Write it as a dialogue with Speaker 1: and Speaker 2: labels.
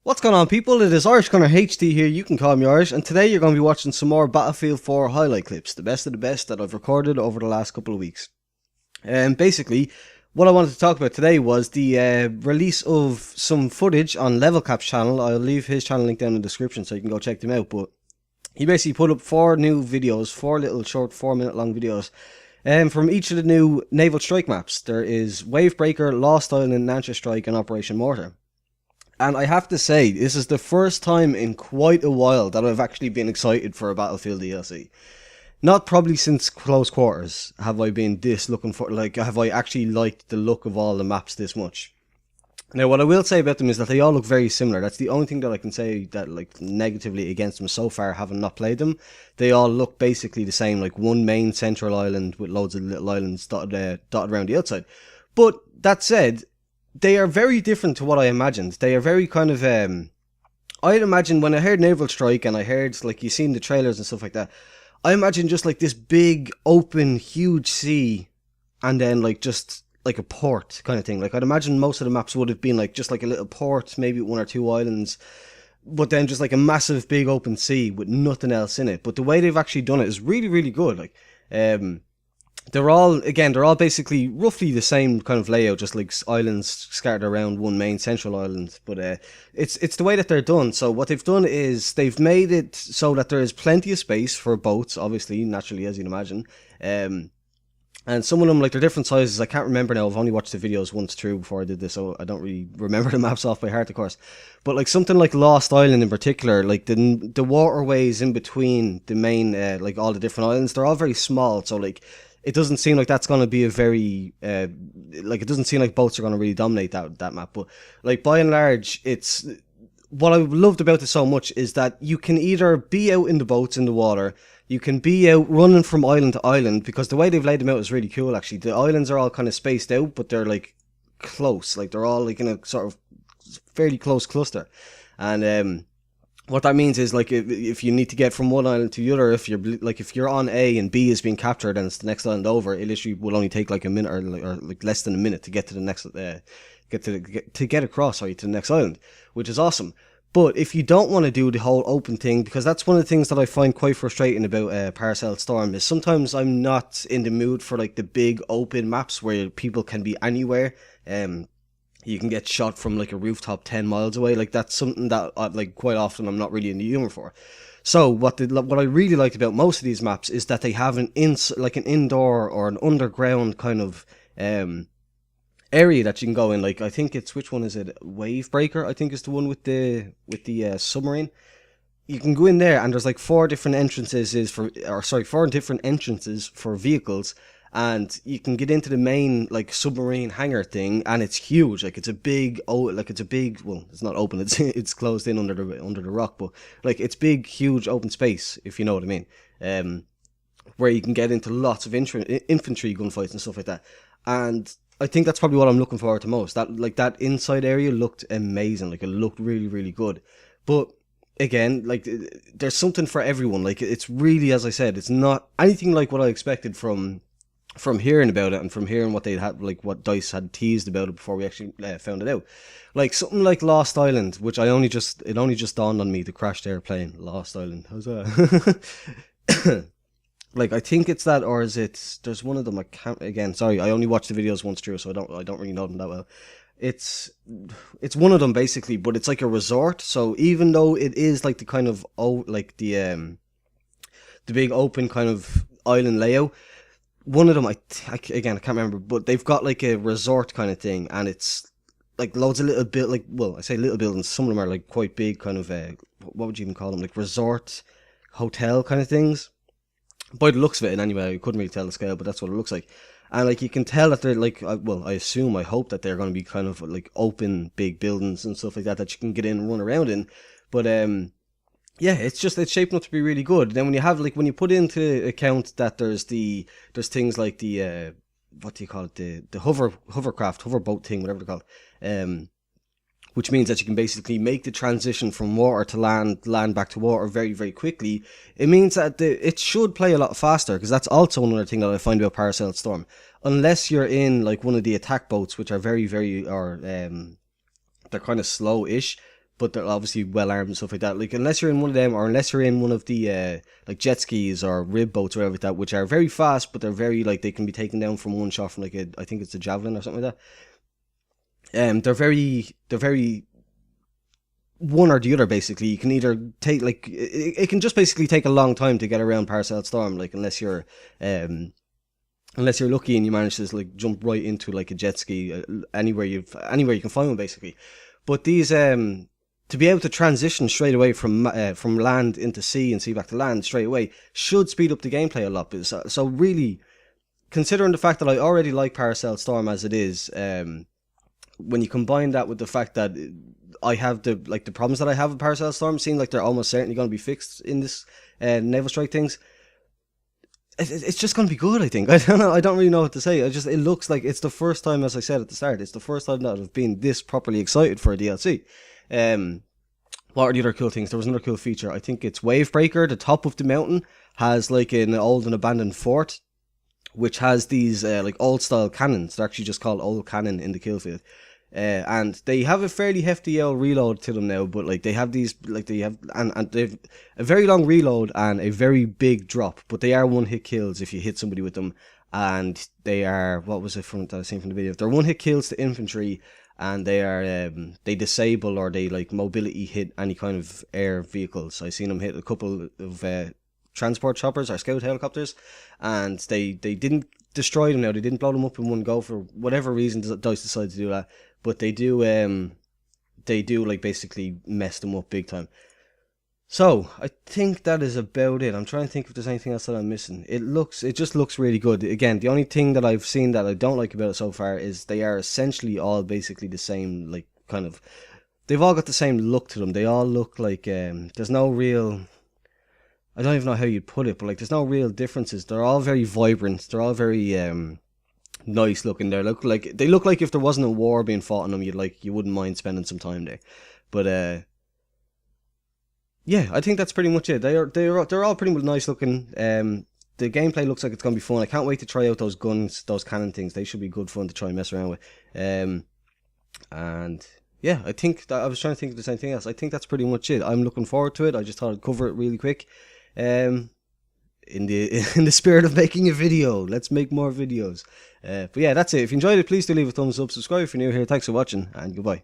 Speaker 1: What's going on, people? It is Irish Gunner HD here, you can call me Irish, and today you're going to be watching some more Battlefield 4 highlight clips, the best of the best that I've recorded over the last couple of weeks. Basically, what I wanted to talk about today was the release of some footage on LevelCap's channel. I'll leave his channel link down in the description so you can go check them out, but he basically put up 4 new videos, 4 little short 4-minute long videos, from each of the new Naval strike maps. There is Wavebreaker, Lost Island, Nancha Strike, and Operation Mortar. And I have to say, this is the first time in quite a while that I've actually been excited for a Battlefield DLC. Not probably since Close Quarters have I been this looking for, have I actually liked the look of all the maps this much. Now, what I will say about them is that they all look very similar. That's the only thing that I can say that, negatively against them so far, having not played them. They all look basically the same, like one main central island with loads of little islands dotted around the outside. But, that said, they are very different to what I imagined. They are very kind of, I'd imagine when I heard Naval Strike and I heard, you seen the trailers and stuff like that, I imagined just, this big, open, huge sea, and then, just, a port kind of thing. I'd imagine most of the maps would have been, just, a little port, maybe 1 or 2 islands, but then just, a massive, big, open sea with nothing else in it. But the way they've actually done it is really, really good. They're all basically roughly the same kind of layout, just islands scattered around one main central island. But it's the way that they're done. So what they've done is they've made it so that there is plenty of space for boats, obviously, naturally, as you'd imagine. And some of them, they're different sizes. I can't remember now. I've only watched the videos once through before I did this, so I don't really remember the maps off by heart, of course. But something like Lost Island in particular, the waterways in between the main, all the different islands, they're all very small. So it doesn't seem like that's going to be a very, it doesn't seem like boats are going to really dominate that map. But, by and large, it's, what I loved about it so much is that you can either be out in the boats in the water, you can be out running from island to island, because the way they've laid them out is really cool, actually. The islands are all kind of spaced out, but they're, close. They're all, in a sort of fairly close cluster. And, what that means is, if you need to get from one island to the other, if you're on A and B is being captured and it's the next island over, it literally will only take a minute or less than a minute to get to the next, get across, to the next island, which is awesome. But if you don't want to do the whole open thing, because that's one of the things that I find quite frustrating about Parcel Storm, is sometimes I'm not in the mood for the big open maps where people can be anywhere. You can get shot from a rooftop 10 miles away. That's something that quite often I'm not really in the humor for. So what I really liked about most of these maps is that they have an indoor or an underground kind of area that you can go in. I think it's, which one is it? Wavebreaker, I think, is the one with the submarine. You can go in there and there's 4 different entrances for vehicles. And you can get into the main submarine hangar thing, and it's huge. It's a big, well, it's not open. It's closed in under the rock, but it's big, huge open space, if you know what I mean. Where you can get into lots of infantry gunfights and stuff like that. And I think that's probably what I'm looking forward to most. That inside area looked amazing. It looked really, really good. But again, there's something for everyone. It's really, as I said, it's not anything like what I expected from hearing about it and from hearing what they'd had, what DICE had teased about it before we actually found it out. Something like Lost Island, which it only just dawned on me, to crash the airplane. Lost Island, how's that? I think it's that, or is it, there's one of them, I can't, again, sorry, I only watched the videos once through, so I don't really know them that well. It's one of them basically, but it's a resort, so even though it is the kind of, the big open kind of island layout, one of them, again, I can't remember, but they've got a resort kind of thing, and it's loads of little I say little buildings, some of them are quite big, kind of, what would you even call them, resort, hotel kind of things. By the looks of it, and anyway, I couldn't really tell the scale, but that's what it looks like. And you can tell that they're I hope that they're going to be kind of open, big buildings and stuff like that you can get in and run around in. But yeah, it's shaping up to be really good. Then when you have when you put into account that there's things like the what do you call it, the hoverboat thing, whatever they're called, which means that you can basically make the transition from water to land back to water very, very quickly. It means that it should play a lot faster, because that's also another thing that I find about Parcel Storm. Unless you're in one of the attack boats, which are very, very, or they're kind of slow-ish. but they're obviously well armed and stuff like that. Like unless you're in one of them, or unless you're in one of the like jet skis or rib boats or whatever like that, which are very fast, but they're very like they can be taken down from one shot from like I think it's a javelin or something like that. They're very one or the other basically. You can either take like it can just basically take a long time to get around Parcel Storm, like unless you're lucky and you manage to like jump right into like a jet ski anywhere you can find one basically. But these to be able to transition straight away from land into sea and sea back to land straight away should speed up the gameplay a lot. So really, considering the fact that I already like Paracel Storm as it is, when you combine that with the fact that I have the problems that I have with Paracel Storm seem like they're almost certainly going to be fixed in this Naval Strike things, it's just going to be good, I think. I don't know. I don't really know what to say. It looks like it's the first time, as I said at the start, it's the first time that I've been this properly excited for a DLC. What are the other cool things? There was another cool feature. I think it's Wavebreaker. The top of the mountain has like an old and abandoned fort, which has these like old style cannons. They're actually just called old cannon in the kill field. And they have a fairly hefty old reload to them now, but like they have these, like they have, and they've a very long reload and a very big drop, but they are one hit kills if you hit somebody with them, and they are, what was it from that I seen from the video? They're one hit kills to infantry, and they are they disable or they like mobility hit any kind of air vehicles. I seen them hit a couple of transport choppers or scout helicopters, and they didn't destroy them now. They didn't blow them up in one go for whatever reason DICE decided to do that. But they do like basically mess them up big time. So I think that is about it. I'm trying to think if there's anything else that I'm missing. It just looks really good. Again, the only thing that I've seen that I don't like about it so far is they are essentially all basically the same, like kind of, they've all got the same look to them. They all look like there's no real, I don't even know how you'd put it, but like there's no real differences. They're all very vibrant. They're all very nice looking. They look like if there wasn't a war being fought on them, you wouldn't mind spending some time there. But yeah, I think that's pretty much it. They're all pretty much nice looking. The gameplay looks like it's gonna be fun. I can't wait to try out those guns, those cannon things. They should be good fun to try and mess around with. And yeah, I think that I was trying to think if there's anything else. I think that's pretty much it. I'm looking forward to it. I just thought I'd cover it really quick. In the spirit of making a video, let's make more videos. But yeah, that's it. If you enjoyed it, please do leave a thumbs up, subscribe if you're new here. Thanks for watching, and goodbye.